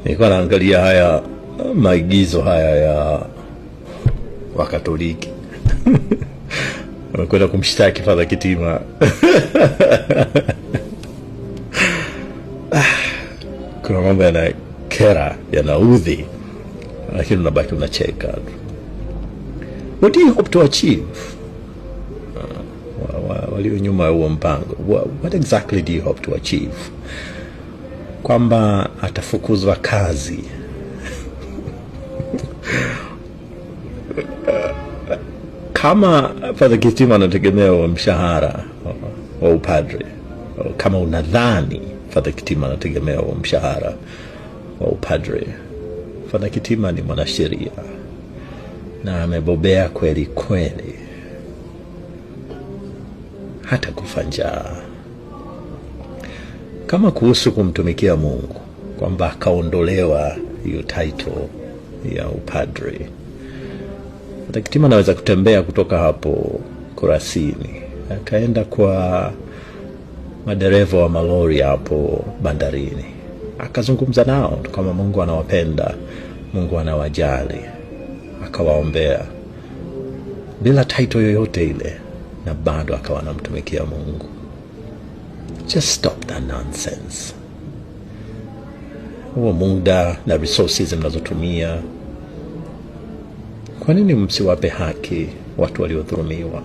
Nilikuwa naangalia haya maigizo haya ya Wakatoliki wamekwenda kumshtaki Father Kitima. Kuna mambo yanakera, yanaudhi, lakini unabaki unacheka. What do you hope to achieve? Walio nyuma ya huo mpango, what exactly do you hope to achieve? Kwamba atafukuzwa kazi? Kama Father Kitima anategemea mshahara wa upadre, kama unadhani Father Kitima anategemea mshahara wa upadre, Father Kitima ni mwanasheria na amebobea kweli kweli, hata kufa njaa. Kama kuhusu kumtumikia Mungu, kwamba akaondolewa hiyo title ya upadre, Father Kitima anaweza kutembea kutoka hapo Kurasini akaenda kwa madereva wa malori hapo bandarini, akazungumza nao kama Mungu anawapenda, Mungu anawajali, akawaombea bila title yoyote ile, na bado akawa anamtumikia Mungu. Just stop that nonsense. Huo muda na resources mnazotumia, kwa nini msiwape haki watu waliodhulumiwa?